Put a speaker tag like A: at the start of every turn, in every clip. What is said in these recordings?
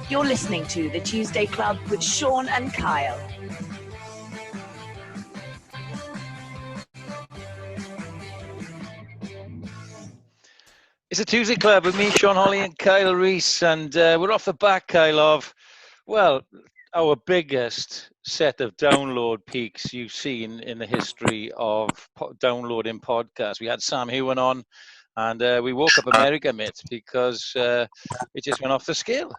A: You're listening to The Tuesday Club with Sean and Kyle.
B: It's a Tuesday Club with me, Sean, Holley and Kyle Rees, and we're off the back, Kyle, of, well, our biggest set of download peaks you've seen in the history of downloading podcasts. We had Sam Hewan on, and we woke up America, mate, because it just went off the scale.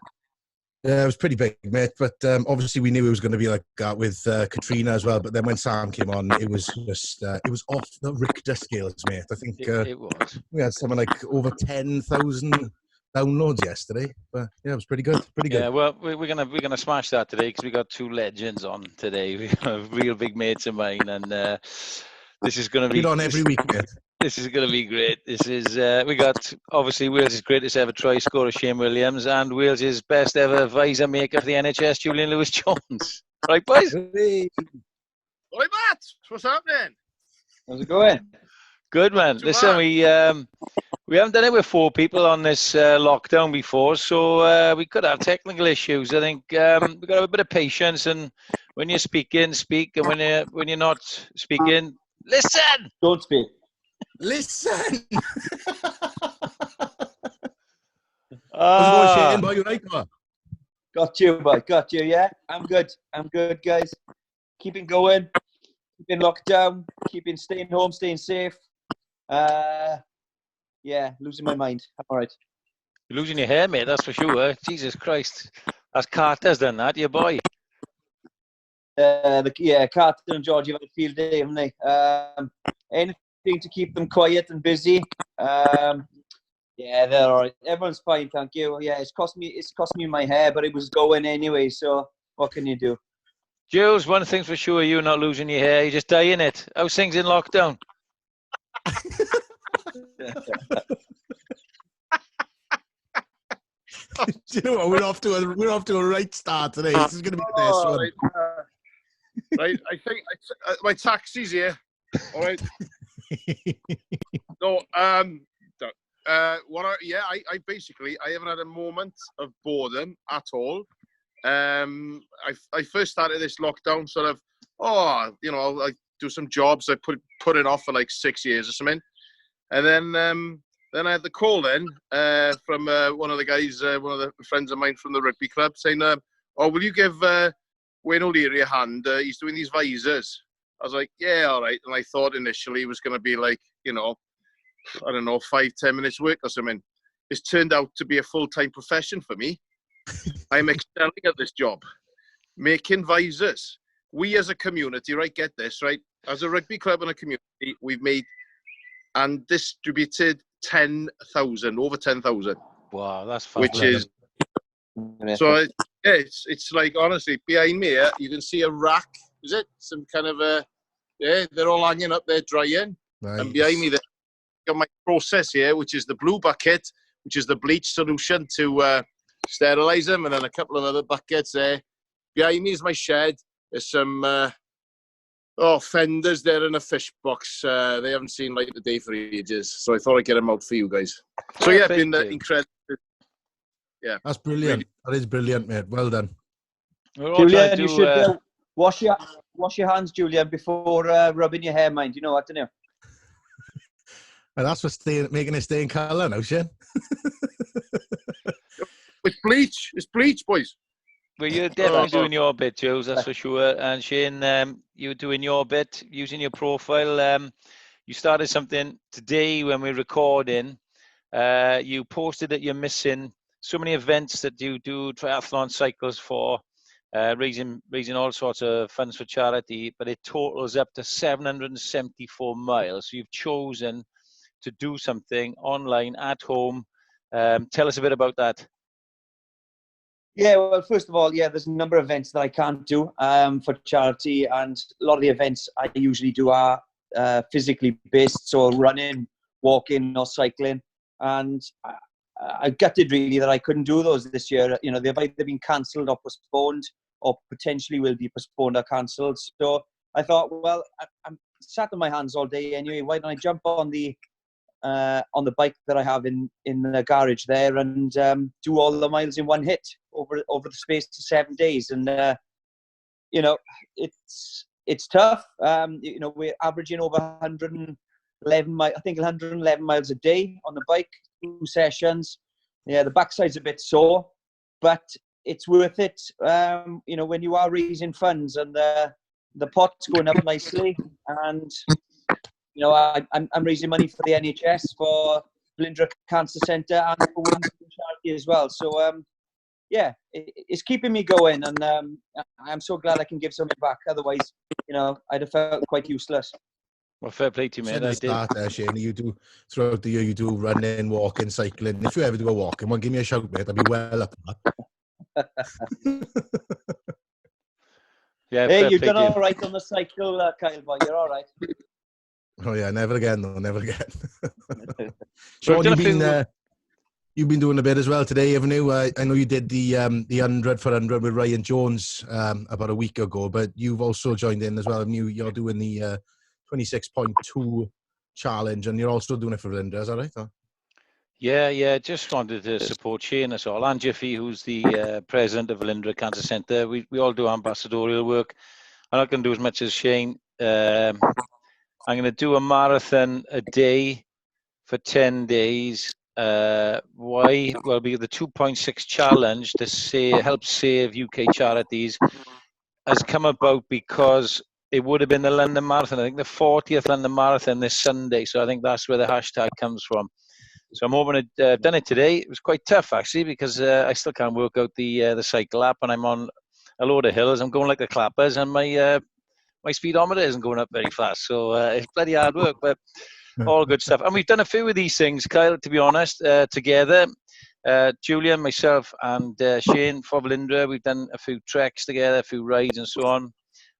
C: Yeah, it was pretty big, mate. But obviously, we knew it was going to be like that with Katrina as well. But then when Sam came on, it was just it was off the Richter scales, mate. I think
B: it was.
C: We had something like over 10,000 downloads yesterday. But yeah, it was pretty good. Pretty good.
B: Yeah, well, we're gonna smash that today because we got two legends on today. We have real big mates of mine, and this is going to be
C: on every week, mate.
B: This is going to be great. This is we got obviously Wales' greatest ever try scorer, Shane Williams, and Wales' best ever visor maker for the NHS, Julian Lewis Jones. Right, boys?
D: Hey. Oi, Matt. What's happening?
B: How's it going? Good, man. Listen, we haven't done it with four people on this lockdown before, so we could have technical issues. I think we've got to have a bit of patience, and when you're speaking, speak, and when you're not speaking, listen.
E: Don't speak.
C: Listen.
E: Shane, boy, you right, man? Got you, boy. Got you. Yeah, I'm good, guys. Keeping going, keeping locked down, staying home, staying safe. Yeah, losing my mind. I'm all right.
B: You're losing your hair, mate. That's for sure. Jesus Christ, that's Carter's done that, your boy.
E: Carter and George have had a field day, haven't they? Anything to keep them quiet and busy. Yeah, they're all right. Everyone's fine, thank you. Yeah, it's cost me my hair, but it was going anyway. So what can you do?
B: Jules, one thing's for sure, you're not losing your hair. You're just dying it. How's things in lockdown?
C: Do you know what? We're off to a right start today. This is going to be the best one.
D: Right, I think my taxi's here. All right. No, I basically haven't had a moment of boredom at all. I first started this lockdown sort of, I do some jobs. I put it off for like 6 years or something, and then I had the call from one of the guys, one of the friends of mine from the rugby club, saying, will you give Wayne O'Leary a hand? He's doing these visors. I was like, yeah, all right. And I thought initially it was going to be like, I don't know, 5-10 minutes work or something. It's turned out to be a full-time profession for me. I'm excelling at this job, making visors. We as a community, right, get this, right? As a rugby club and a community, we've made and distributed over 10,000.
B: Wow, that's fun.
D: Which is, so it's like, honestly, behind me here, you can see a rack. Is it some kind of they're all hanging up there drying. Nice. And behind me, got my process here, which is the blue bucket, which is the bleach solution to sterilize them, and then a couple of other buckets there. Behind me is my shed. There's some fenders there in a fish box. They haven't seen light of day for ages, so I thought I'd get them out for you guys. So yeah, been incredible. Yeah,
C: that's brilliant. That is brilliant, mate. Well done.
E: Julian, you should wash your hands, Julian, before rubbing your hair, mind. You know what, don't you?
C: And that's what's making it stay in colour now, Shane.
D: It's bleach. It's bleach, boys.
B: Well, you're definitely doing your bit, Jules, that's for sure. And Shane, you're doing your bit, using your profile. You started something today when we're recording. You posted that you're missing so many events that you do triathlon cycles for, raising all sorts of funds for charity, but it totals up to 774 miles. So you've chosen to do something online at home. Tell us a bit about that.
E: Yeah, well, first of all, there's a number of events that I can't do for charity, and a lot of the events I usually do are physically based, so running, walking or cycling, and I gutted really that I couldn't do those this year. They've either been cancelled or postponed. or potentially will be postponed or cancelled. So I thought, well, I'm sat on my hands all day anyway. Why don't I jump on the bike that I have in the garage there and do all the miles in one hit over the space of 7 days. And you know, it's tough. You know, we're averaging over 111 miles. I think 111 miles a day on the bike, 2 sessions. Yeah, the backside's a bit sore, but it's worth it. You know, when you are raising funds and the pot's going up nicely, and you know, I'm raising money for the NHS, for Blindra Cancer Centre, and for Women's Charity as well. So yeah, it's keeping me going, and I'm so glad I can give something back. Otherwise, you know, I'd have felt quite useless.
B: Well, fair play to you, mate. I did.
C: Start there, Shane. You do throughout the year. You do running, walking, cycling. If you ever do a walking, well, give me a shout, mate. I'll be well up.
B: Yeah.
E: Hey, you've done all right on the cycle, Kyle boy. You're all right.
C: Oh yeah, never again, though. Never again. Sean, you've been doing a bit as well today, haven't you? I know you did the 100 for 100 with Ryan Jones about a week ago, but you've also joined in as well. You're doing the 26.2 challenge, and you're also doing it for Linda, is that right? Or?
B: Yeah. Just wanted to support Shane as well. And Jiffy, who's the president of Lindra Cancer Centre. We all do ambassadorial work. I'm not going to do as much as Shane. I'm going to do a marathon a day for 10 days. Why? Well, because the 2.6 challenge to help save UK charities has come about because it would have been the London Marathon. I think the 40th London Marathon this Sunday. So I think that's where the hashtag comes from. So I'm hoping I've done it today. It was quite tough, actually, because I still can't work out the cycle app, and I'm on a load of hills. I'm going like the clappers, and my speedometer isn't going up very fast. So it's bloody hard work, but all good stuff. And we've done a few of these things, Kyle, to be honest, together. Julian, myself, and Shane for Lindra, we've done a few treks together, a few rides and so on.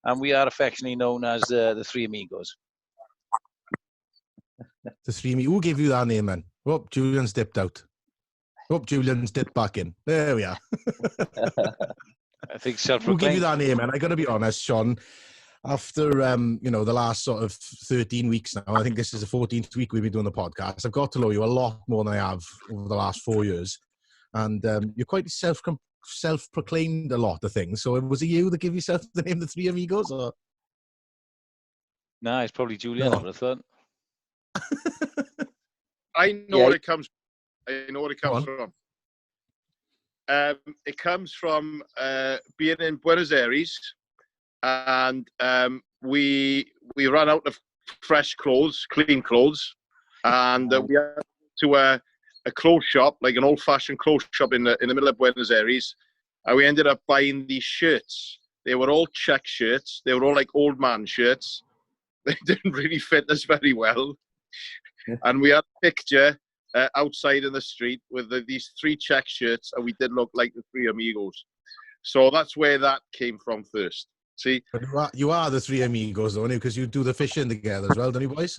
B: And we are affectionately known as the Three Amigos.
C: The Three Amigos. Who gave you that name, man? Oh, Julian's dipped out. Oh, Julian's dipped back in. There we are.
B: I think self-proclaimed.
C: Who gave you that name, man? I got to be honest, Sean. After you know, the last sort of 13 weeks now, I think this is the 14th week we've been doing the podcast. I've got to know you a lot more than I have over the last 4 years, and you're quite self-proclaimed a lot of things. So was it you that gave yourself the name the Three Amigos, or?
B: No, it's probably Julian. I would have thought.
D: I know what it comes. I know what it comes from. It comes from being in Buenos Aires, and we ran out of fresh clothes, clean clothes, and we went to a clothes shop, like an old-fashioned clothes shop in the middle of Buenos Aires, and we ended up buying these shirts. They were all check shirts. They were all like old man shirts. They didn't really fit us very well. And we had a picture outside in the street with these 3 check shirts, and we did look like the Three Amigos. So that's where that came from first. See,
C: but you are the Three Amigos, don't you? Because you do the fishing together as well, don't you, boys?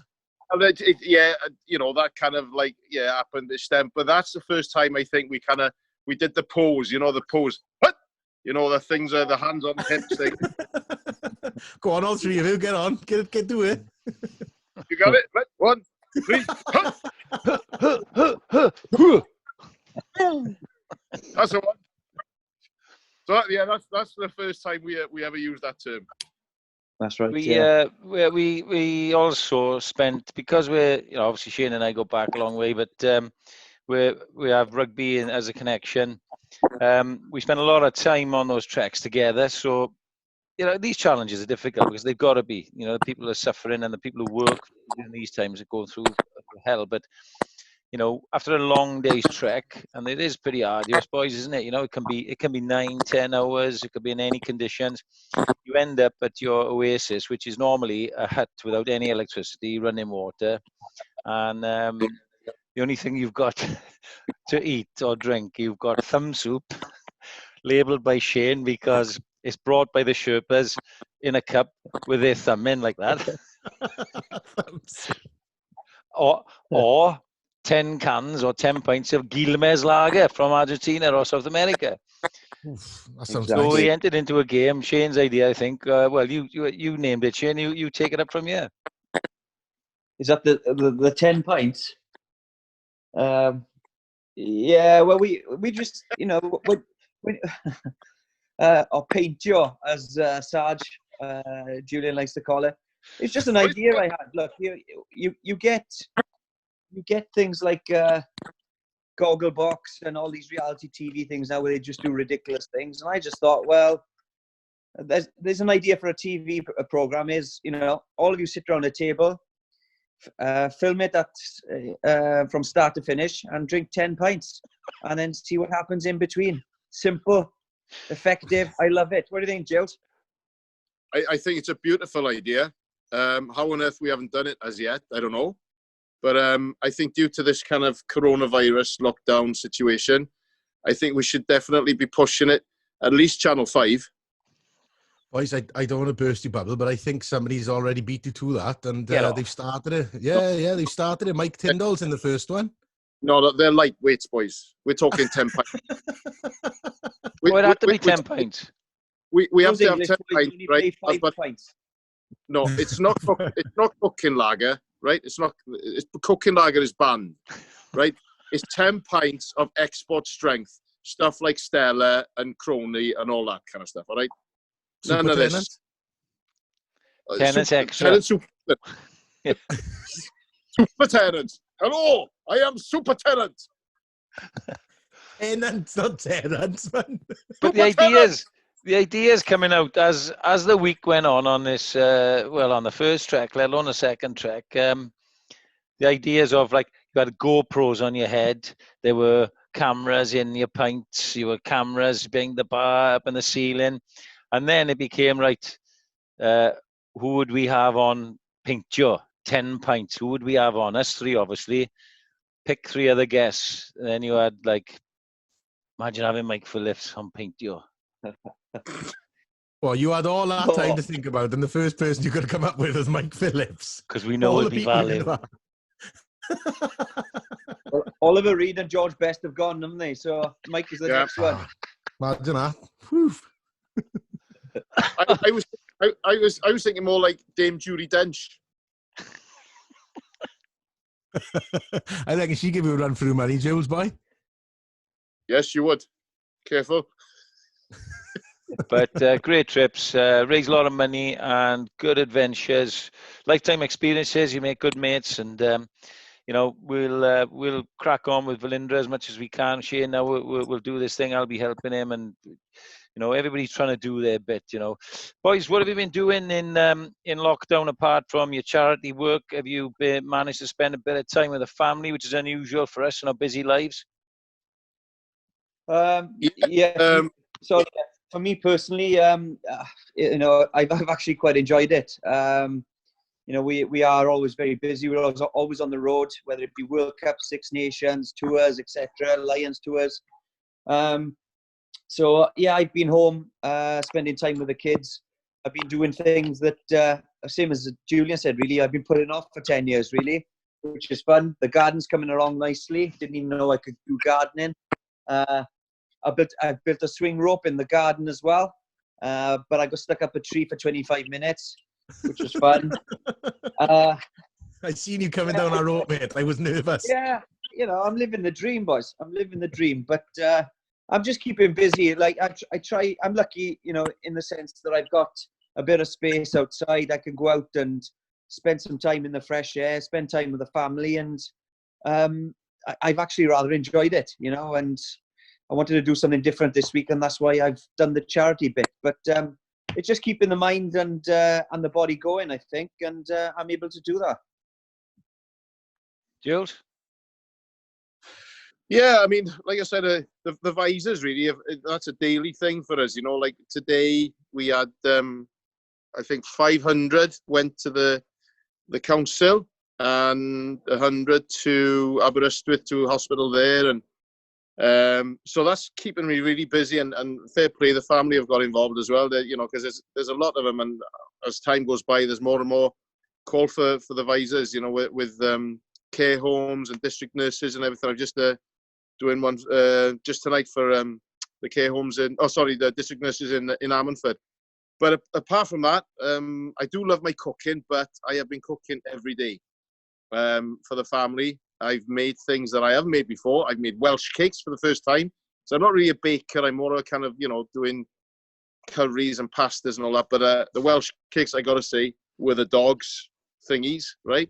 D: Yeah, you know, that kind of like happened this time. But that's the first time I think we did the pose. You know, the pose. You know, the things are the hands on the hips thing.
C: Go on, all 3 of you, get on, get to it.
D: You got it. 1, 3. That's the one. So yeah, that's the first time we ever used that term.
E: That's right.
B: We also spent, because we're, you know, obviously Shane and I go back a long way, but we have rugby as a connection. We spend a lot of time on those treks together. So, you know, these challenges are difficult because they've got to be. You know, the people are suffering, and the people who work in these times are going through hell. But you know, after a long day's trek, and it is pretty arduous, boys, isn't it? You know, it can be 9, 10 hours. It could be in any conditions. You end up at your oasis, which is normally a hut without any electricity, running water, and the only thing you've got to eat or drink, you've got thumb soup, labelled by Shane because it's brought by the Sherpas in a cup with their thumb in like that. or 10 cans or 10 pints of Quilmes lager from Argentina or South America.
C: Oof, that sounds
B: So
C: nice.
B: we entered into a game. Shane's idea, I think. Well, you named it, Shane. You take it up from here.
E: Is that the 10 pints? Yeah. Well, we just we or paint you, as Sarge Julian likes to call it. It's just an idea I had. Look, you get things like Gogglebox and all these reality TV things now where they just do ridiculous things, and I just thought, well, there's an idea for a TV program. Is, all of you sit around a table, film it from start to finish, and drink 10 pints, and then see what happens in between. Simple, effective. I love it. What do you think, Jules?
D: I think it's a beautiful idea. How on earth we haven't done it as yet, I don't know. But I think due to this kind of coronavirus lockdown situation, I think we should definitely be pushing it, at least Channel 5.
C: Boys, I don't want to burst your bubble, but I think somebody's already beat you to that, and they've started it. Yeah, they've started it. Mike Tyndall's in the first one.
D: No, they're lightweights, boys. We're talking 10 pints.
B: It had to be 10 pints.
D: We have to have 10 pints, right?
E: 5 pints.
D: No, it's not cooking lager, right? It's cooking lager is banned, right? It's 10 pints of export strength, stuff like Stella and Crony and all that kind of stuff, all right? None of this.
B: Tenants extra.
D: Tenants super. Super tenants. Hello, I am super tenant.
C: Tenants, not tenants, man.
B: But the ideas coming out as the week went on this, on the first track, let alone the second track, the ideas of, like, you had GoPros on your head, there were cameras in your pints, you were cameras behind the bar, up in the ceiling, and then it became, right, who would we have on Pink Joe? 10 pints. Who would we have on? Us three, obviously. Pick 3 other guests. And then you had, like, imagine having Mike Phillips on Pink Joe.
C: Well, you had all that time to think about, and the first person you could have come up with was Mike Phillips.
B: Because we know it'll be valid.
E: Well, Oliver Reed and George Best have gone, haven't they? So Mike is the next one.
C: Imagine that. Whew.
D: I was thinking more like Dame Judi Dench.
C: I reckon she'd give you a run through money, Jules, boy.
D: Yes, you would. Careful.
B: But great trips, raise a lot of money and good adventures, lifetime experiences. You make good mates, and we'll crack on with Valindra as much as we can. Shane, now we'll do this thing. I'll be helping him, and everybody's trying to do their bit. Boys, what have you been doing in lockdown apart from your charity work? Have you managed to spend a bit of time with the family, which is unusual for us in our busy lives?
E: So for me personally, I've actually quite enjoyed it. We are always very busy. We're always on the road, whether it be World Cup, Six Nations tours, etc., Lions tours. So yeah, I've been home, spending time with the kids. I've been doing things that, same as Julian said, really, I've been putting off for 10 years, really, which is fun. The garden's coming along nicely. Didn't even know I could do gardening. I built a swing rope in the garden as well, but I got stuck up a tree for 25 minutes, which was fun.
C: I seen you coming down our rope, mate. I was nervous.
E: Yeah, I'm living the dream, boys. I'm living the dream, but I'm just keeping busy. Like I try. I'm lucky, in the sense that I've got a bit of space outside. I can go out and spend some time in the fresh air, spend time with the family, and I've actually rather enjoyed it, and I wanted to do something different this week, and that's why I've done the charity bit. But it's just keeping the mind and the body going, I think, and I'm able to do that.
B: Jules?
D: Yeah, I mean, like I said, the visors really, that's a daily thing for us. Like today we had, I think 500 went to the council and 100 to Aberystwyth to a hospital there, and so that's keeping me really busy, and fair play, the family have got involved as well, because there's a lot of them, and as time goes by, there's more and more call for the visors, with care homes and district nurses and everything. I'm just doing one just tonight for the care homes the district nurses in Ammanford. But apart from that, I do love my cooking, but I have been cooking every day for the family. I've made things that I haven't made before. I've made Welsh cakes for the first time. So I'm not really a baker. I'm more of a kind of, doing curries and pastas and all that. But the Welsh cakes, I got to say, were the dogs thingies, right?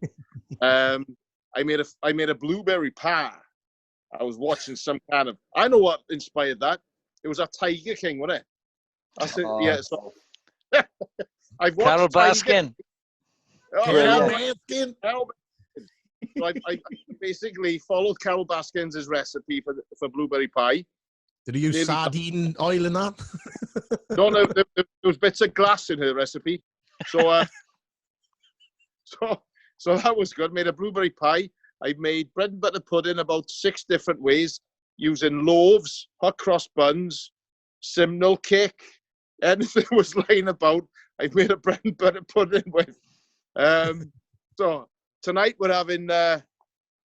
D: I made a blueberry pie. I was watching some kind of, I know what inspired that. It was a Tiger King, wasn't it? I said, yeah. So I've watched
B: Carol Baskin.
D: Carol Baskin. So I basically followed Carol Baskin's recipe for blueberry pie.
C: Did you use sardine oil in that?
D: No, there was bits of glass in her recipe. So so that was good. Made a blueberry pie. I've made bread and butter pudding about 6 different ways, using loaves, hot cross buns, simnel cake, anything was lying about. I've made a bread and butter pudding with. So tonight we're having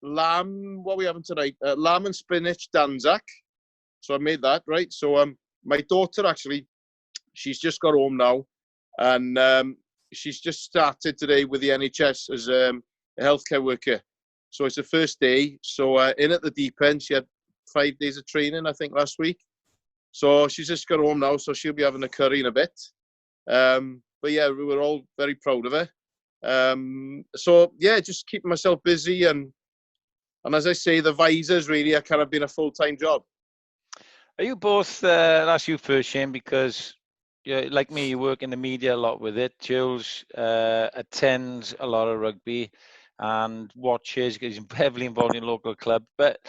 D: lamb. What are we having tonight? Lamb and spinach danzak. So I made that, right? So my daughter actually, she's just got home now, and she's just started today with the NHS as a healthcare worker. So it's the first day. So in at the deep end, she had 5 days of training, I think, last week. So she's just got home now, so she'll be having a curry in a bit. But yeah, we were all very proud of her. So yeah, just keeping myself busy, and as I say, the visors really are kind of been a full-time job.
B: Are you both? I'll ask you first, Shane, because like me, you work in the media a lot with it. Jules attends a lot of rugby and watches, because he's heavily involved in local club. But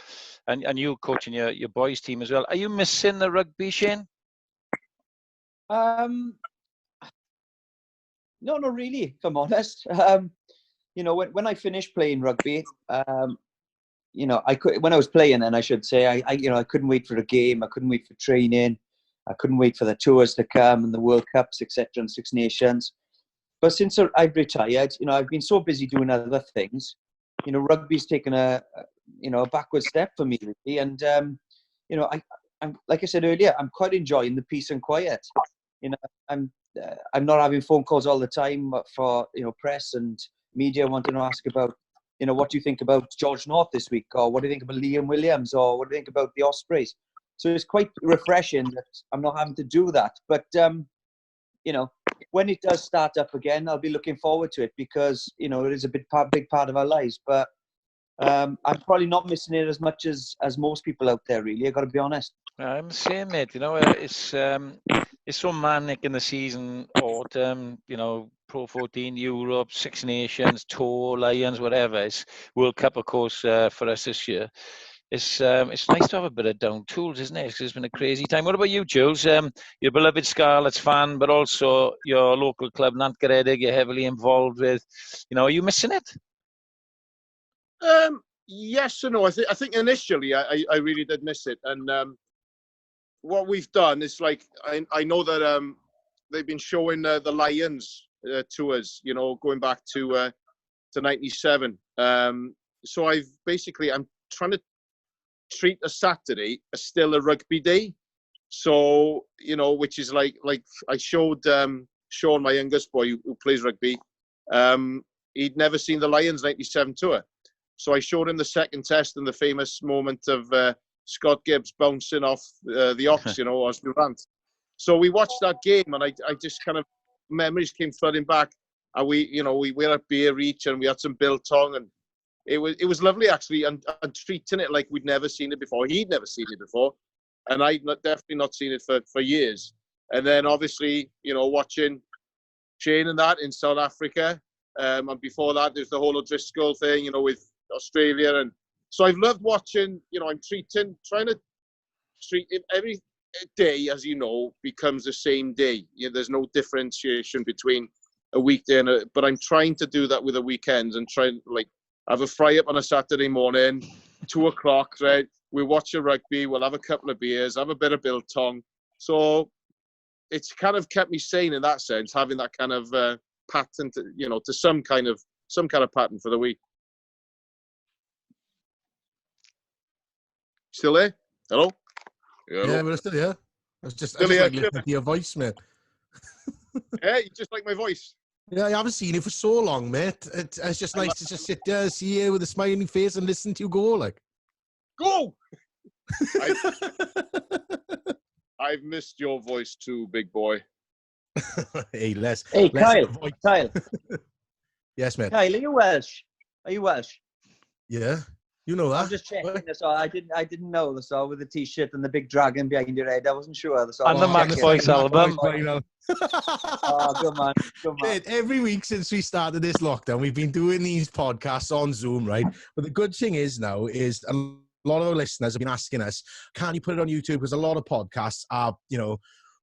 B: and you coaching your boys team as well. Are you missing the rugby, Shane?
E: No, not really, if I'm honest. When I finished playing rugby, when I was playing, and I should say, I couldn't wait for a game. I couldn't wait for training. I couldn't wait for the tours to come and the World Cups, etc., and Six Nations. But since I've retired, I've been so busy doing other things. Rugby's taken a backward step for me, really. And I'm like I said earlier, I'm quite enjoying the peace and quiet. I'm not having phone calls all the time for press and media wanting to ask about what do you think about George North this week, or what do you think about Liam Williams, or what do you think about the Ospreys. So it's quite refreshing that I'm not having to do that. But when it does start up again, I'll be looking forward to it, because it is a big part of our lives. But I'm probably not missing it as much as most people out there, really. I've got to be honest.
B: I'm the same, mate. It's so manic in the season, autumn, Pro 14, Europe, Six Nations, Tour, Lions, whatever. It's World Cup, of course, for us this year. It's nice to have a bit of down tools, isn't it? 'Cause it's been a crazy time. What about you, Jules? You're a beloved Scarlets fan, but also your local club, Nantgaredig, you're heavily involved with. Are you missing it?
D: Yes and no. I think initially I really did miss it, and what we've done is, like, I know that they've been showing the Lions to us, going back to '97. So I'm trying to treat a Saturday as still a rugby day. So which is like I showed Sean, my youngest boy who plays rugby. He'd never seen the Lions '97 tour. So I showed him the second test and the famous moment of Scott Gibbs bouncing off the Ox, Os Durant. So we watched that game, and I just kind of, memories came flooding back. And we were at Beer Reach, and we had some biltong, and it was lovely, actually, and treating it like we'd never seen it before. He'd never seen it before, and I'd definitely not seen it for years. And then obviously, watching Shane and that in South Africa, and before that, there's the whole O'Driscoll thing, with Australia. And so I've loved watching. I'm trying to treat it every day, as becomes the same day. There's no differentiation between a weekday but I'm trying to do that with the weekends, and try and have a fry up on a Saturday morning, 2:00, right? We watch a rugby, we'll have a couple of beers, have a bit of biltong. So it's kind of kept me sane in that sense, having that kind of pattern to some kind of pattern for the week. Still there? Hello?
C: Yeah, we're still here. I just like listening to your voice, mate.
D: Yeah, you just like my voice.
C: Yeah, I haven't seen you for so long, mate. It's just nice to just sit there, see you with a smiling face and listen to you go, like.
D: Go! I've missed your voice too, big boy.
C: Hey, Les.
E: Hey,
C: Les,
E: Kyle.
C: Yes, mate.
E: Kyle, are you Welsh?
C: Yeah, you know that.
E: I'm just checking this. I didn't know this all with the t-shirt and the big dragon behind your head. I wasn't sure. This all.
B: And the Max Voice album.
E: Oh, good man.
C: Mate, every week since we started this lockdown, we've been doing these podcasts on Zoom, right? But the good thing is now is a lot of our listeners have been asking us, can you put it on YouTube? Because a lot of podcasts are,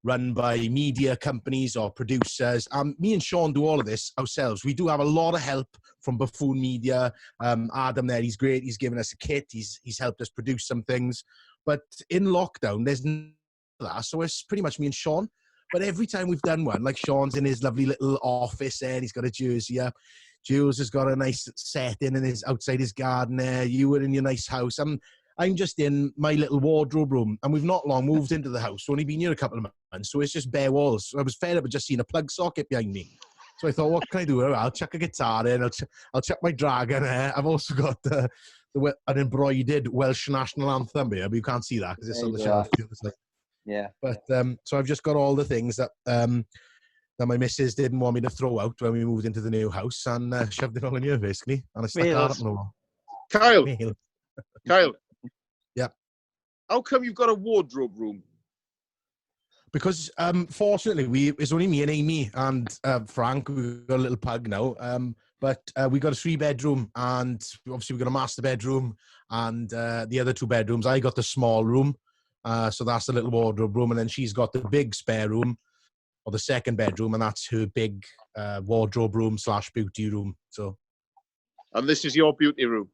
C: run by media companies or producers. Me and Sean do all of this ourselves. We do have a lot of help from Buffoon Media. Adam there, he's great. He's given us a kit. He's helped us produce some things. But in lockdown, there's none of that. So it's pretty much me and Sean. But every time we've done one, like Sean's in his lovely little office there, and he's got a jersey up. Jules has got a nice setting in outside his garden there. You were in your nice house. I'm just in my little wardrobe room, and we've not long moved into the house. Only been here a couple of months, so it's just bare walls. So I was fed up with just seeing a plug socket behind me. So I thought, what can I do? I'll chuck a guitar in. I'll chuck my dragon there. I've also got an embroidered Welsh national anthem here, but you can't see that because it's on the shelf.
E: Yeah.
C: But so I've just got all the things that my missus didn't want me to throw out when we moved into the new house, and shoved it all in here basically. And I stuck that up on the wall.
D: Kyle.
C: Yeah.
D: How come you've got a wardrobe room?
C: Because fortunately, it's only me and Amy and Frank. We've got a little pug now. But we got a 3-bedroom, and obviously we got a master bedroom and the other 2 bedrooms. I got the small room, so that's the little wardrobe room, and then she's got the big spare room, or the 2nd bedroom, and that's her big wardrobe room / beauty room. So.
D: And this is your beauty room.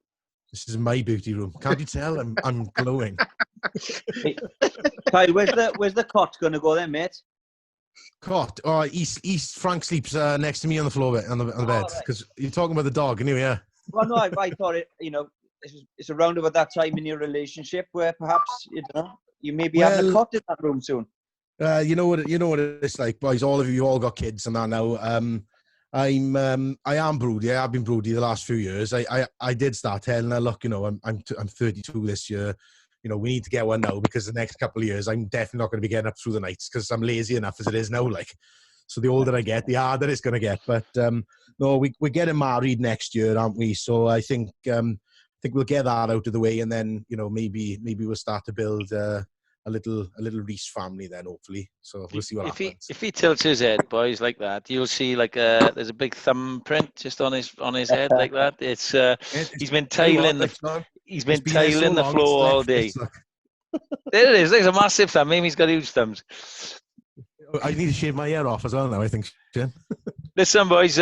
C: This is my beauty room. Can't you tell? I'm glowing.
E: Kyle, where's the cot going to go then, mate?
C: Cot? Oh, East. Frank sleeps next to me on the floor on the bed, because you're talking about the dog, anyway. Yeah.
E: Well, no, I thought it's around about that time in your relationship where perhaps you may be having a cot in that room soon.
C: You know what it's like, boys. All of you all got kids and that now. I am broody. I have been broody the last few years. I did start telling her, look, I'm 32 this year. We need to get one now, because the next couple of years I'm definitely not going to be getting up through the nights, because I'm lazy enough as it is now. Like, so the older I get, the harder it's going to get. But no, we're getting married next year, aren't we? So I think we'll get that out of the way, and then maybe we'll start to build a little Rees family then, hopefully. So we'll see what happens.
B: If he tilts his head, boys, like that, you'll see there's a big thumbprint just on his head like that. It's he's been tiling the floor all day. There it is. There's a massive thumb. Amy's got huge thumbs.
C: I need to shave my hair off as well now, I think, Shane.
B: Listen, boys,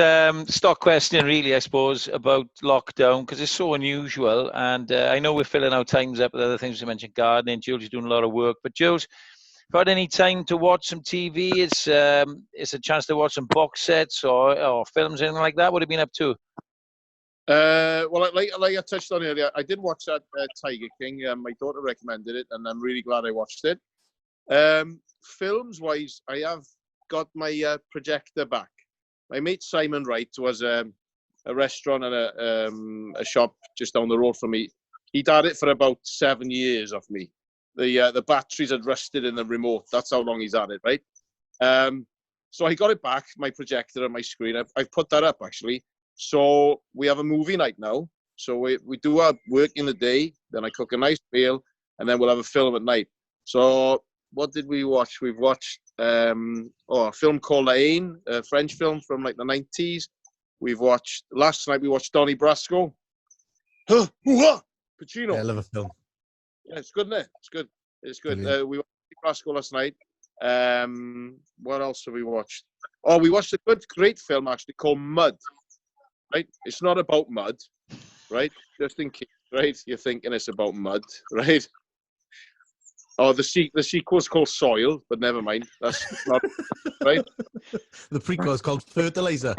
B: stock question really, I suppose, about lockdown, because it's so unusual. And I know we're filling our times up with other things. You mentioned gardening. Jules is doing a lot of work. But Jules, if you had any time to watch some TV, it's a chance to watch some box sets or films, anything like that. What have you been up to?
D: Well, like I touched on earlier, I did watch that Tiger King. My daughter recommended it, and I'm really glad I watched it. Films-wise, I have got my projector back. My mate Simon Wright was a restaurant and a shop just down the road from me. He'd had it for about 7 years off me. The batteries had rusted in the remote. That's how long he's had it, right? So I got it back, my projector and my screen. I've put that up, actually. So we have a movie night now. So we do our work in the day, then I cook a nice meal, and then we'll have a film at night. So what did we watch? We've watched a film called La Haine, a French film from like the 90s. Last night we watched Donnie Brasco. Pacino.
C: Yeah, I love a film.
D: Yeah, it's good, isn't it? It's good. We watched Brasco last night. What else have we watched? Oh, we watched a great film actually called Mud. Right? It's not about mud, right? Just in case, right? You're thinking it's about mud, right? Oh, the sequel's called Soil, but never mind. That's not right.
C: The prequel is called Fertilizer.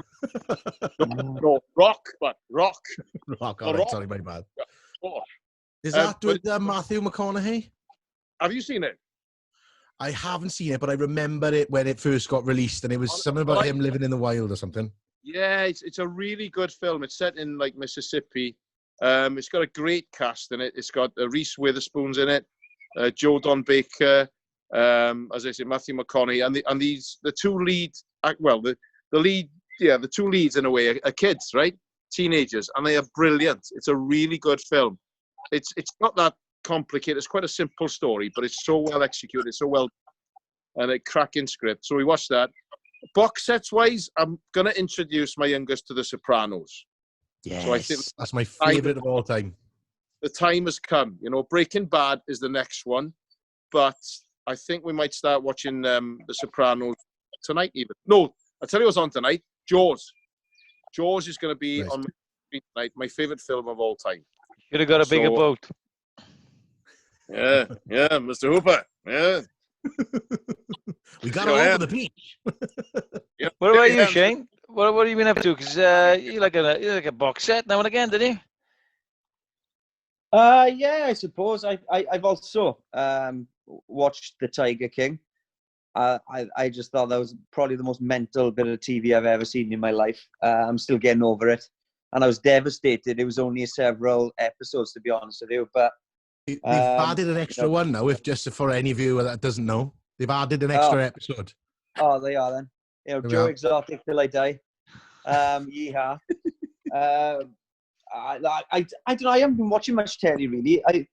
D: No, Rock.
C: Rock. All right, sorry, my bad. Oh. Is that with Matthew McConaughey?
D: Have you seen it?
C: I haven't seen it, but I remember it when it first got released, and it was something about him living in the wild or something.
D: Yeah, it's a really good film. It's set in like Mississippi. It's got a great cast in it. It's got Reese Witherspoon's in it, Joe Don Baker, as I say, Matthew McConaughey, and the two lead. Well, the lead, the two leads in a way are kids, right? Teenagers, and they are brilliant. It's a really good film. It's not that complicated. It's quite a simple story, but it's so well executed, so well, and a cracking script. So we watched that. Box sets wise, I'm gonna introduce my youngest to The Sopranos.
C: Yes,
D: so I think
C: that's my favourite of all time. The
D: time has come. You know, Breaking Bad is the next one, but I think we might start watching The Sopranos tonight. Even no, I'll tell you what's on tonight. Jaws. Jaws is going to be on my screen tonight. My favourite film of all time.
B: Should have got a bigger boat.
D: Yeah, Mr. Hooper. Yeah.
C: We got all over the beach.
B: What about you, Shane? What have you been up to? Because you like a box set now and again, did you?
E: Yeah, I suppose. I've also watched The Tiger King. I just thought that was probably the most mental bit of TV I've ever seen in my life. I'm still getting over it, and I was devastated. It was only several episodes, to be honest with you, but.
C: They've added an extra one now, just for any viewer that doesn't know. They've added an extra episode.
E: Oh, they are then. You know, Joe Exotic till I die. Yeehaw. I don't know. I haven't been watching much telly really. I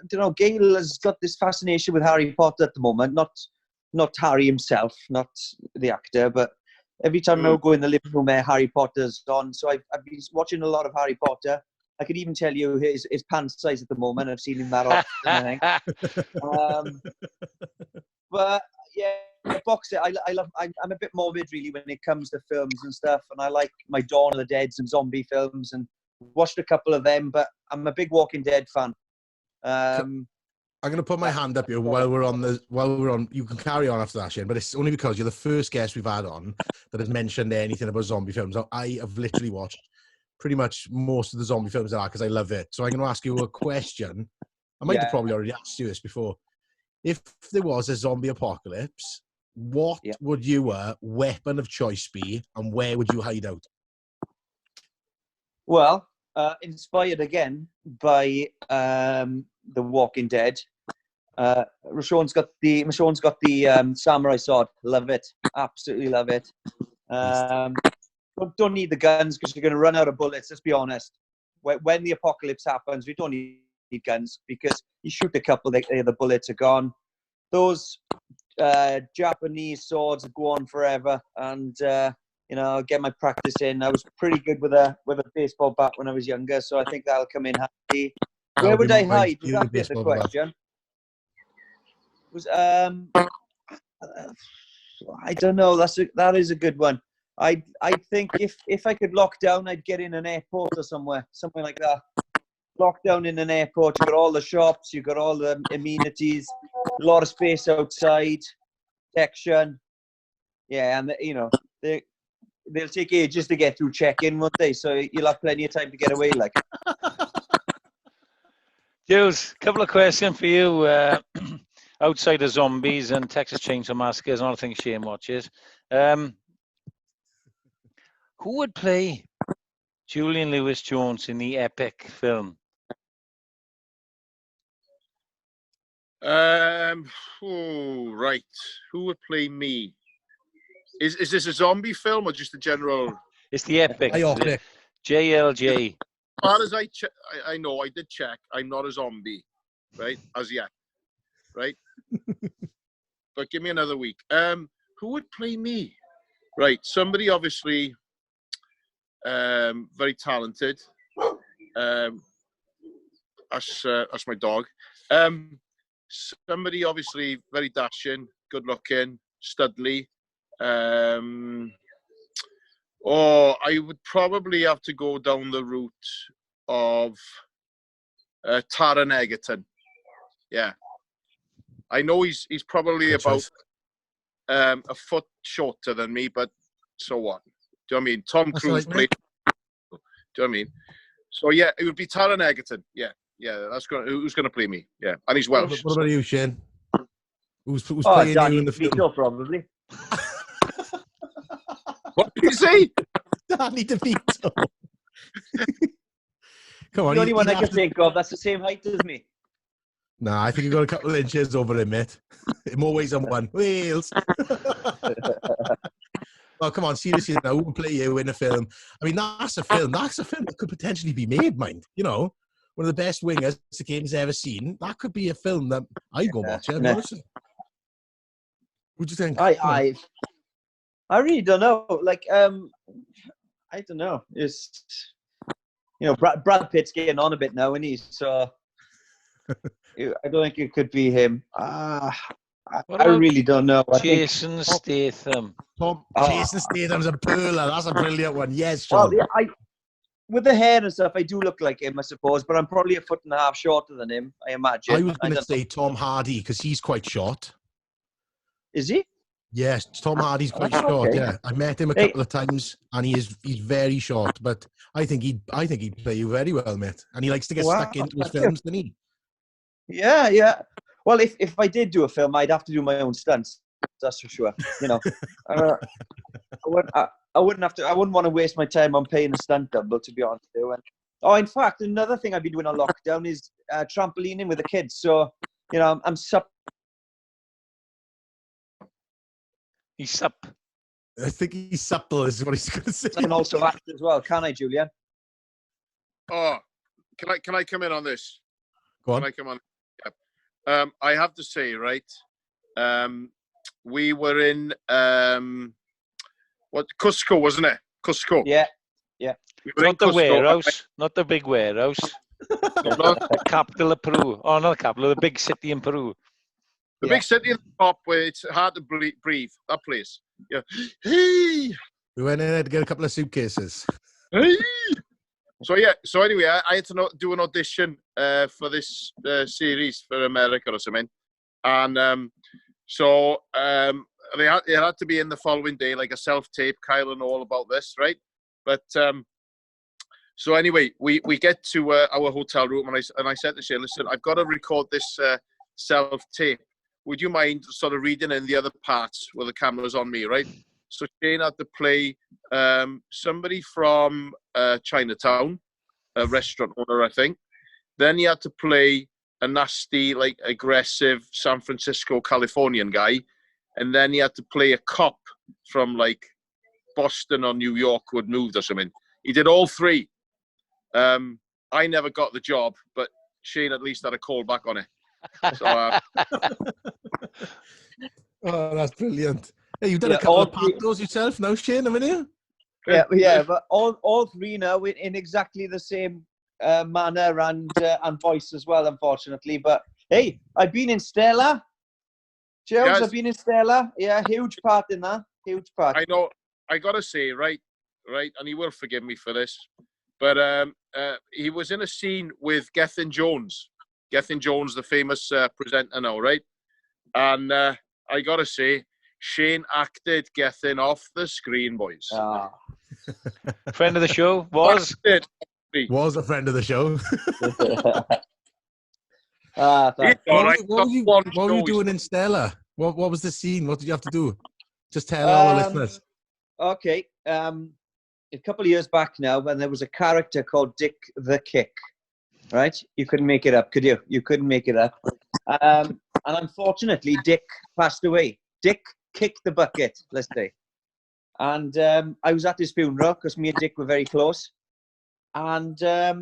E: don't know. Gail has got this fascination with Harry Potter at the moment. Not Harry himself, not the actor, but every time I go in the living room, Harry Potter's on. So I've been watching a lot of Harry Potter. I could even tell you his pants size at the moment. I've seen him that often, I think. But yeah, box set. I'm a bit morbid really when it comes to films and stuff, and I like my Dawn of the Dead and zombie films, and watched a couple of them. But I'm a big Walking Dead fan.
C: I'm going to put my hand up here while we're on. You can carry on after that, Shane, but it's only because you're the first guest we've had on that has mentioned anything about zombie films. I have literally watched pretty much most of the zombie films there are because I love it. So I'm going to ask you a question. I might have probably already asked you this before. If there was a zombie apocalypse, what would your weapon of choice be, and where would you hide out?
E: Well, inspired again by The Walking Dead. Michonne's got the samurai sword. Love it. Absolutely love it. Don't need the guns because you're going to run out of bullets. Let's be honest. When the apocalypse happens, we don't need guns because you shoot a couple, the bullets are gone. Those Japanese swords go on forever, and get my practice in. I was pretty good with a baseball bat when I was younger, so I think that'll come in handy. Where would I hide? Was that the question? I don't know. That is a good one. I think if I could lock down, I'd get in an airport or somewhere like that. Lock down in an airport, you've got all the shops, you've got all the amenities, a lot of space outside, protection. Yeah, and they'll take ages to get through check-in, won't they? So you'll have plenty of time to get away, like.
B: Jules, a couple of questions for you. Outside of zombies and Texas Chainsaw Massacre and all the things Shane watches. Who would play Julian Lewis Jones in the epic film?
D: Right. Who would play me? Is this a zombie film or just a general?
B: It's the epic. JLJ.
D: As far as I know, I did check. I'm not a zombie, right? As yet, right? But give me another week. Who would play me? Right. Somebody obviously very talented. That's my dog. Somebody obviously very dashing, good looking, studly. I would probably have to go down the route of Taron Egerton. Yeah, I know he's probably about a foot shorter than me, but so what? Do you know what I mean? Tom Cruise played. Do you know what I mean? So yeah, it would be Taron Egerton. Yeah, who's going to play me? Yeah, and he's Welsh.
C: What about you, Shane? Who's playing you in the film?
E: Vito, probably.
D: What did you say?
C: Danny DeVito. Come on.
E: The only one I can think of that's the same height as me.
C: Nah, I think you got a couple of inches over him, mate. In more ways than one. Wales. Oh, come on, seriously now, who will play you in a film? I mean, that's a film that could potentially be made, mind. You know, one of the best wingers the game's ever seen. That could be a film that I'd go watch. Yeah, honestly. What do you think?
E: I really don't know. Like, I don't know. It's, you know, Brad Pitt's getting on a bit now, isn't he? So I don't think it could be him. I really don't know.
B: Jason Statham.
C: Jason Statham's a pearler. That's a brilliant one. Yes, Sean.
E: Well, yeah, with the hair and stuff, I do look like him, I suppose, but I'm probably a foot and a half shorter than him, I imagine.
C: I was going to say Tom Hardy, because he's quite short.
E: Is he?
C: Yes, Tom Hardy's quite short. Okay. Yeah, I met him a couple of times, and he's very short. But I think he'd play you very well, mate. And he likes to get stuck into his films, doesn't he?
E: Yeah. Well, if I did do a film, I'd have to do my own stunts. That's for sure. You know, I wouldn't want to waste my time on paying a stunt double, to be honest with you. In fact, another thing I've been doing on lockdown is trampolining with the kids. So, you know,
B: He's sup.
C: I think he's supple is what he's going to say.
E: I can also act as well, can I, Julian?
D: Oh, can I come in on this?
C: Go on.
D: Can I come on? Yeah. I have to say, right, we were in Cusco, wasn't it? Cusco.
E: Yeah.
B: We not the warehouse, not the big warehouse. The capital of Peru. Oh, not the capital, the big city in Peru.
D: The big city in the top where it's hard to breathe. That place. Yeah. Hey.
C: We went in there to get a couple of suitcases.
D: Hey. So anyway, I had to do an audition for this series for America or something, and it had to be in the following day, like a self-tape. Kyle and all about this, right? But so anyway, we get to our hotel room, and I said to Shane, listen, I've got to record this self-tape. Would you mind sort of reading in the other parts where the camera's on me, right? So Shane had to play somebody from Chinatown, a restaurant owner, I think. Then he had to play a nasty, like, aggressive San Francisco, Californian guy. And then he had to play a cop from, like, Boston or New York who had moved or something. He did all three. I never got the job, but Shane at least had a call back on it. So,
C: oh, that's brilliant. Hey, you've done a couple of pantos yourself now, Shane, haven't you?
E: Yeah, but all three now in exactly the same manner and voice as well, unfortunately. But hey, I've been in Stella. Jones, yes. I've been in Stella. Yeah, huge part in that. Huge part.
D: I know. I gotta say, right, and he will forgive me for this, but he was in a scene with Gethin Jones. Gethin Jones, the famous presenter now, right? And I gotta say, Shane acted Gethin off the screen, boys.
B: Friend of the show was
C: a friend of the show. What were you doing in Stella? What was the scene? What did you have to do? Just tell all the listeners.
E: Okay. A couple of years back now, when there was a character called Dick the Kick. Right? You couldn't make it up, could you? You couldn't make it up. And unfortunately, Dick passed away. Dick kicked the bucket, let's say. And I was at his funeral because me and Dick were very close. And I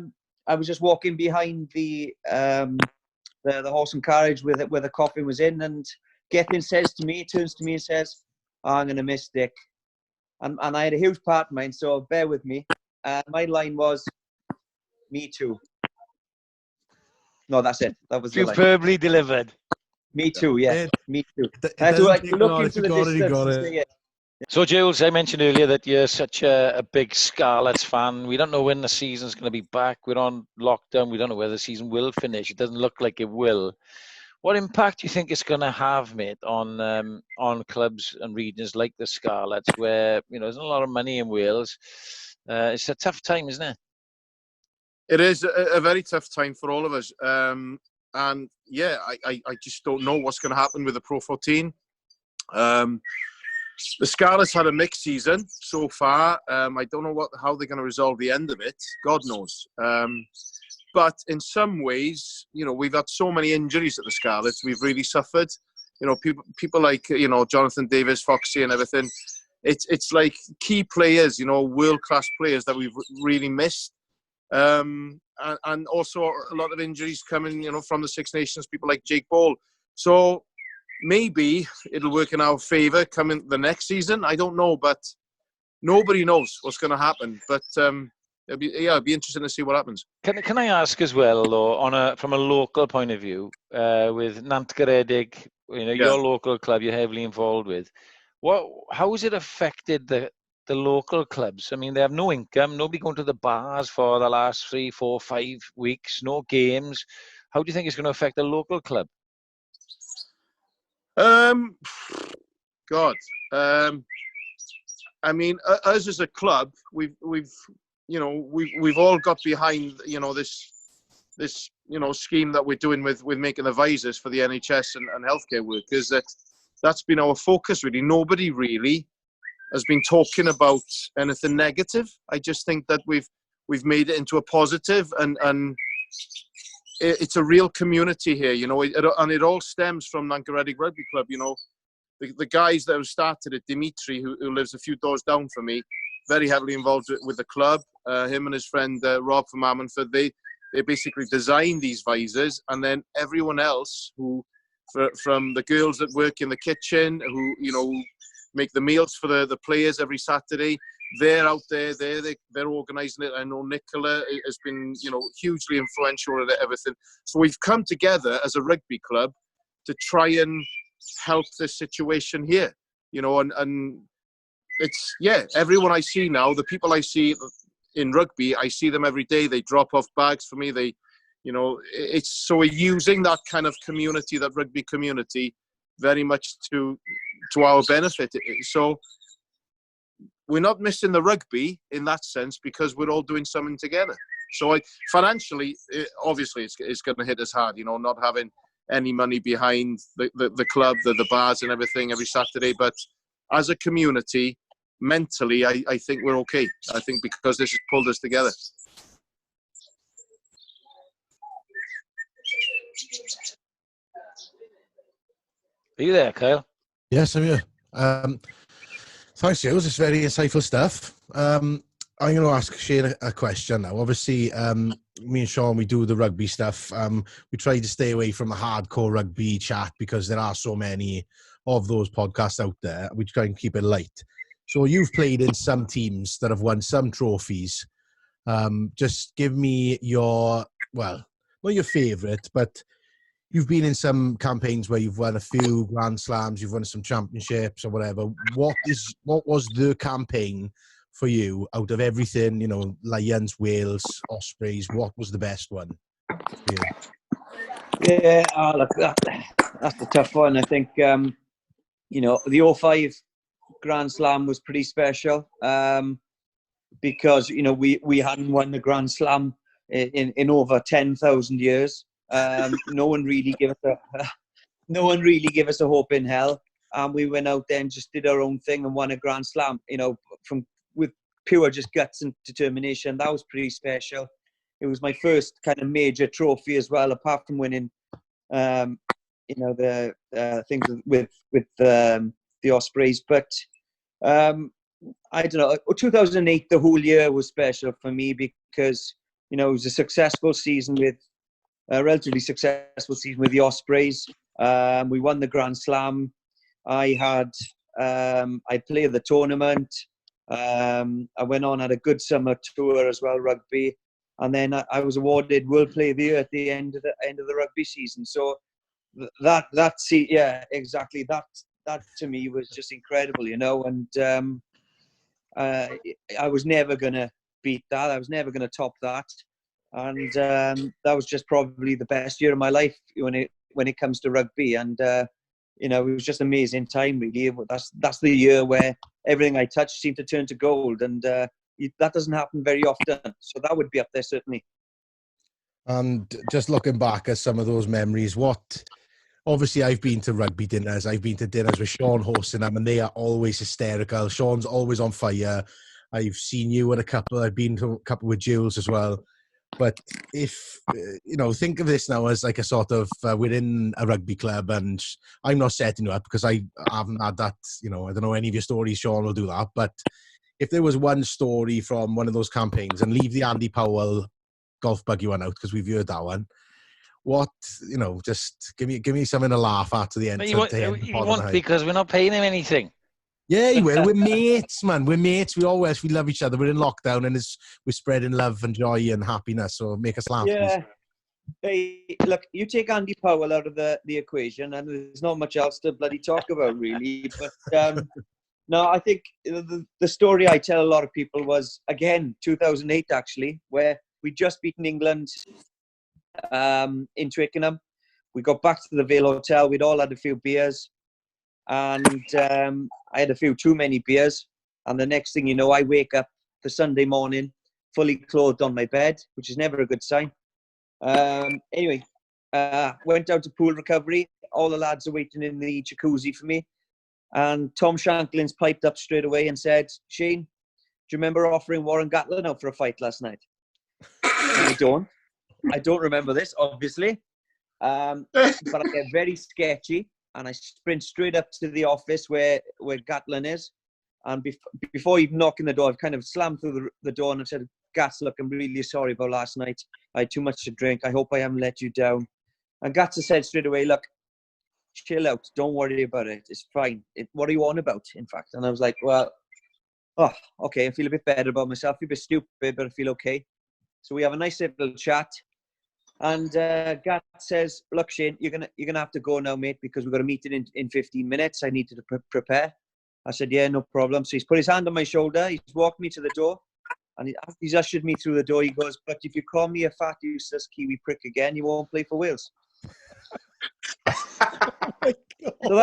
E: was just walking behind the horse and carriage where the coffin was in. And Gethin turns to me and says, I'm going to miss Dick. And I had a huge part in mine, so bear with me. My line was, me too. No, that's it. That was
B: superbly delivered.
E: Me too, yeah. Me too. I had to look into the distance.
B: So, Jules, I mentioned earlier that you're such a big Scarlets fan. We don't know when the season's going to be back. We're on lockdown. We don't know whether the season will finish. It doesn't look like it will. What impact do you think it's going to have, mate, on clubs and regions like the Scarlets, where there's a lot of money in Wales? It's a tough time, isn't it?
D: It is a very tough time for all of us. And yeah, I just don't know what's going to happen with the Pro 14. The Scarlets had a mixed season so far. I don't know how they're going to resolve the end of it. God knows. But in some ways, you know, we've had so many injuries at the Scarlets. We've really suffered. You know, people like, you know, Jonathan Davis, Foxy and everything. It's like key players, you know, world-class players that we've really missed. And also a lot of injuries coming, you know, from the Six Nations, people like Jake Ball. So maybe it'll work in our favour coming the next season. I don't know, but nobody knows what's going to happen. But it'll be interesting to see what happens.
B: Can I ask as well, though, from a local point of view, with Nant Garedig, you know, your local club you're heavily involved with, how has it affected the local clubs? I mean, they have no income, nobody going to the bars for the last 3, 4, 5 weeks, no games. How do you think it's going to affect the local club?
D: I mean, us as a club, we've all got behind, you know, this you know, scheme that we're doing with making the visors for the NHS and healthcare workers. That's been our focus, really. Nobody really has been talking about anything negative. I just think that we've made it into a positive, and it's a real community here, you know, and it all stems from Nant Garedig Rugby Club. You know, the guys that have started it, Dimitri, who lives a few doors down from me, very heavily involved with the club. Him and his friend Rob from Ammanford, they basically designed these visors, and then everyone else from the girls that work in the kitchen, who, you know, make the meals for the players every Saturday, they're out there, they're organising it. I know Nicola has been, you know, hugely influential at everything. So we've come together as a rugby club to try and help this situation here, you know, and it's, everyone I see now, the people I see in rugby, I see them every day. They drop off bags for me. They, you know, so we're using that kind of community, that rugby community, very much to our benefit. So we're not missing the rugby in that sense, because we're all doing something together. So financially, obviously, it's going to hit us hard, you know, not having any money behind the club, the bars and everything every Saturday. But as a community, mentally, I think we're okay. I think because this has pulled us together.
B: Are you there, Kyle?
C: Yes, I'm here. Thanks, Jules. It's very insightful stuff. I'm going to ask Shane a question now. Obviously, me and Sean, we do the rugby stuff. We try to stay away from a hardcore rugby chat because there are so many of those podcasts out there. We try and keep it light. So you've played in some teams that have won some trophies. Just give me not your favourite, but you've been in some campaigns where you've won a few Grand Slams, you've won some championships or whatever. What was the campaign for you out of everything? You know, Lions, Wales, Ospreys. What was the best one?
E: Yeah, look, that's a tough one. I think you know, the 05 Grand Slam was pretty special because, you know, we hadn't won the Grand Slam in over 10,000 years. No one really gave us a hope in hell, and we went out there and just did our own thing and won a Grand Slam, you know, with pure just guts and determination. That was pretty special. It was my first kind of major trophy as well, apart from winning you know, the things with the Ospreys. But I don't know, 2008, the whole year was special for me because, you know, it was a successful season a relatively successful season with the Ospreys. We won the Grand Slam. I played the tournament. I went on, had a good summer tour as well, rugby. And then I was awarded World Player of the Year at the end of the rugby season. So exactly. That to me was just incredible, you know. And I was never going to beat that. I was never going to top that. And that was just probably the best year of my life when it comes to rugby. And you know, it was just an amazing time, really. That's the year where everything I touched seemed to turn to gold, and that doesn't happen very often. So that would be up there, certainly.
C: And just looking back at some of those memories, obviously I've been to rugby dinners, I've been to dinners with Sean hosting them, and they are always hysterical. Sean's always on fire. I've seen you at a couple, I've been to a couple with Jules as well. But if, think of this now as like a sort of, we're in a rugby club, and I'm not setting you up because I haven't had that, I don't know any of your stories, Sean will do that. But if there was one story from one of those campaigns, and leave the Andy Powell golf buggy one out because we've heard that one, just give me something to laugh at to the end.
B: You want because we're not paying him anything.
C: Yeah, he will. We're mates, man. We're mates. We love each other. We're in lockdown, and we're spreading love and joy and happiness. So make us laugh.
E: Yeah. Please. Hey, look, you take Andy Powell out of the equation, and there's not much else to bloody talk about, really. But no, I think the story I tell a lot of people was, again, 2008, actually, where we'd just beaten England in Twickenham. We got back to the Vale Hotel. We'd all had a few beers, and I had a few too many beers. And the next thing you know, I wake up the Sunday morning fully clothed on my bed, which is never a good sign. Anyway, went down to pool recovery. All the lads are waiting in the jacuzzi for me. And Tom Shanklin's piped up straight away and said, "Shane, do you remember offering Warren Gatlin out for a fight last night?" And I don't remember this, obviously. But I get very sketchy, and I sprint straight up to the office where Gatlin is. And before even knocking the door, I've kind of slammed through the door and I said, "Gats, look, I'm really sorry about last night. I had too much to drink. I hope I haven't let you down." And Gats said straight away, "Look, chill out. Don't worry about it. It's fine. What are you on about, in fact?" And I was like, "Well, okay. I feel a bit better about myself. I feel a bit stupid, but I feel okay." So we have a nice little chat. And Gat says, "Look, Shane, you're gonna have to go now, mate, because we've got a meeting in 15 minutes. I need to prepare." I said, "Yeah, no problem." So he's put his hand on my shoulder. He's walked me to the door. And he's ushered me through the door. He goes, "But if you call me a fat, useless Kiwi prick again, you won't play for Wales." So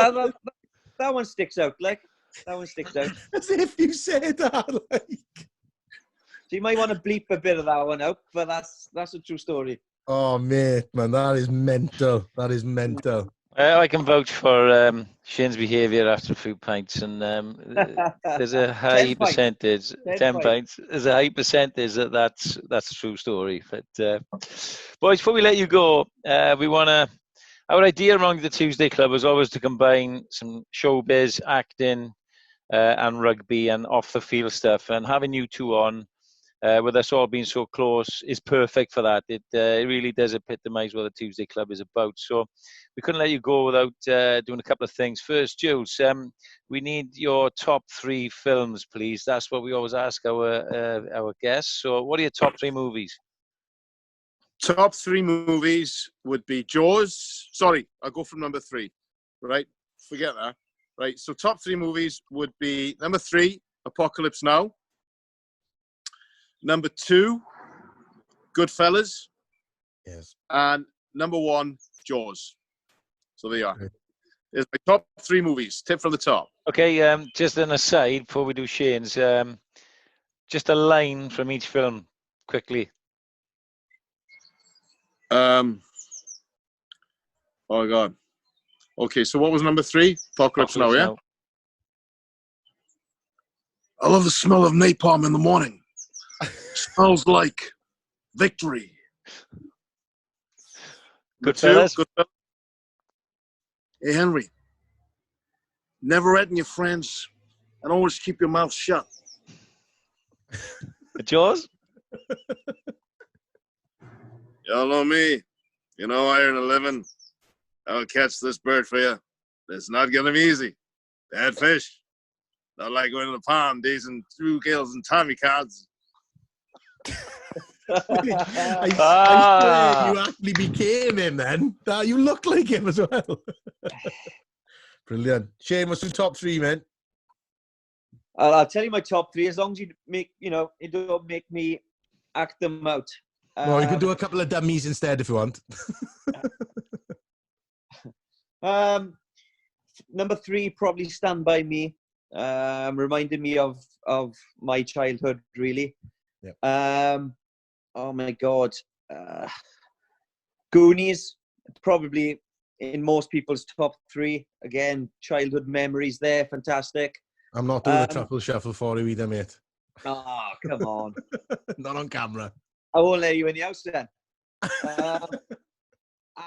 E: that one sticks out. Like, that one sticks out.
C: As if you said that. Like.
E: So you might want to bleep a bit of that one out, but that's a true story.
C: Oh, mate, man, that is mental. That is mental.
B: I can vouch for Shane's behaviour after a few pints, and there's a high percentage. 10 pints. There's a high percentage that's a true story. But boys, before we let you go, our idea among the Tuesday Club was always to combine some showbiz, acting, and rugby and off the field stuff. And having you two on, with us all being so close, is perfect for that. It really does epitomise what the Tuesday Club is about. So we couldn't let you go without doing a couple of things. First, Jules, we need your top 3 films, please. That's what we always ask our guests. So what are your top 3 movies?
D: Top 3 movies would be Jaws. Sorry, I'll go from number 3. Right? Forget that. Right. So top 3 movies would be number 3, Apocalypse Now. Number 2, Goodfellas.
C: Yes.
D: And number 1, Jaws. So there you are. There's my top 3 movies. Tip from the top.
B: Okay, just an aside before we do Shane's. Just a line from each film, quickly.
D: Oh, God. Okay, so what was number 3? Apocalypse Now, yeah? I love the smell of napalm in the morning. Smells like victory.
B: Goodfellas.
D: Hey, Henry. Never retin your friends and always keep your mouth shut.
B: Jaws?
D: Y'all know me. You know I earn a living. I'll catch this bird for you. It's not going to be easy. Bad fish. Not like going to the pond, dazing through gills and Tommy cards.
C: I swear you actually became him then. You look like him as well. Brilliant. Shane, what's your top 3, man?
E: I'll tell you my top 3 as long as you don't make me act them out.
C: No, you can do a couple of dummies instead if you want.
E: Number 3, probably Stand By Me. Reminded me of my childhood, really.
C: Yep.
E: Oh my God. Goonies, probably in most people's top 3. Again, childhood memories there, fantastic.
C: I'm not doing a truffle shuffle for you either, mate.
E: Oh, come on.
C: Not on camera.
E: I won't let you in the house then.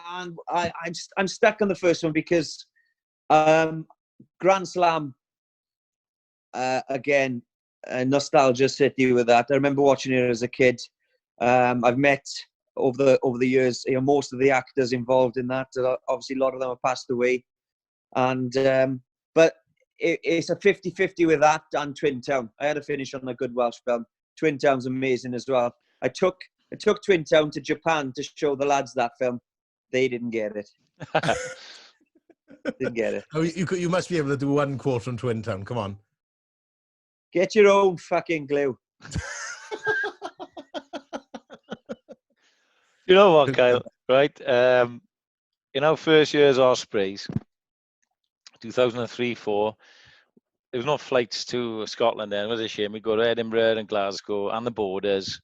E: And I'm stuck on the first one because Grand Slam, again, nostalgia city with that. I remember watching it as a kid. I've met over the years, most of the actors involved in that. Obviously, a lot of them have passed away. And but it's a 50-50 with that and Twin Town. I had to finish on a good Welsh film. Twin Town's amazing as well. I took Twin Town to Japan to show the lads that film. They didn't get it. Didn't get it.
C: Oh, you must be able to do one quote from Twin Town. Come on.
E: Get your own fucking glue.
B: You know what, Kyle? Right? First year's Ospreys, 2003-04. There was no flights to Scotland then. It was a shame. We'd go to Edinburgh and Glasgow and the borders,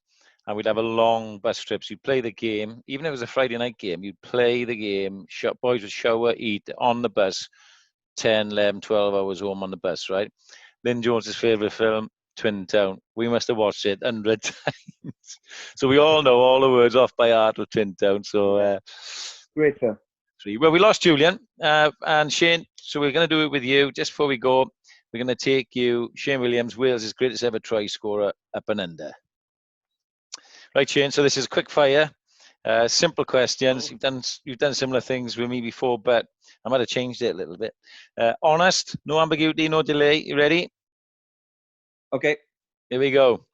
B: and we'd have a long bus trips. You'd play the game. Even if it was a Friday night game, you'd play the game. Boys would shower, eat on the bus, 10, 11, 12 hours home on the bus, right? Lynn Jones's favourite film, Twin Town. We must have watched it 100 times. So we all know all the words off by heart of Twin Town. So
E: Great film.
B: Well, we lost Julian and Shane, so we're going to do it with you. Just before we go, we're going to take you, Shane Williams, Wales' greatest ever try scorer, up and under. Right, Shane, so this is quick fire. Simple questions. You've done similar things with me before, but I might have changed it a little bit. Honest, no ambiguity, no delay. You ready?
E: Okay.
B: Here we go.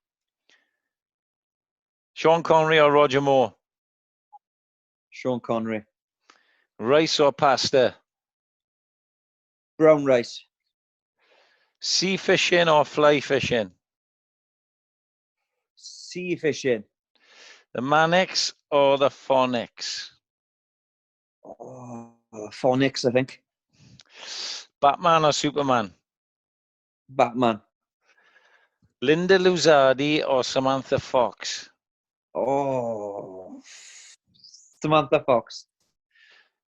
B: Sean Connery or Roger Moore?
E: Sean Connery.
B: Rice or pasta?
E: Brown rice.
B: Sea fishing or fly fishing?
E: Sea fishing.
B: The Mannix or the Phonics?
E: Oh, Phonics, I think.
B: Batman or Superman?
E: Batman.
B: Linda Luzardi or Samantha Fox?
E: Oh, Samantha Fox.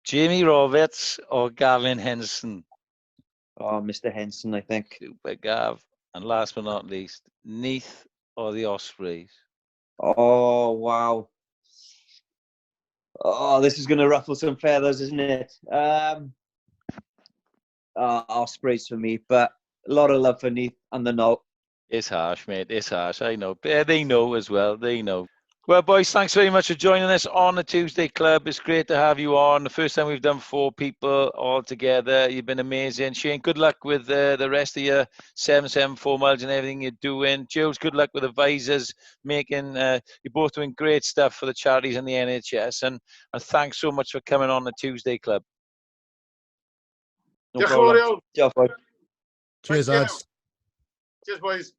B: Jamie Roberts or Gavin Henson?
E: Oh, Mr. Henson, I think.
B: Super Gav. And last but not least, Neath or the Ospreys?
E: Oh, wow. Oh, this is going to ruffle some feathers, isn't it? Ospreys for me, but a lot of love for Neath and the Knoll.
B: It's harsh, mate. It's harsh. I know. They know as well. They know. Well, boys, thanks very much for joining us on the Tuesday Club. It's great to have you on. The first time we've done 4 people all together. You've been amazing. Shane, good luck with the rest of your 774 miles and everything you're doing. Jules, good luck with the visors. You're both doing great stuff for the charities and the NHS. And thanks so much for coming on the Tuesday Club.
E: No problem. Cheers, boys.
D: Cheers, boys.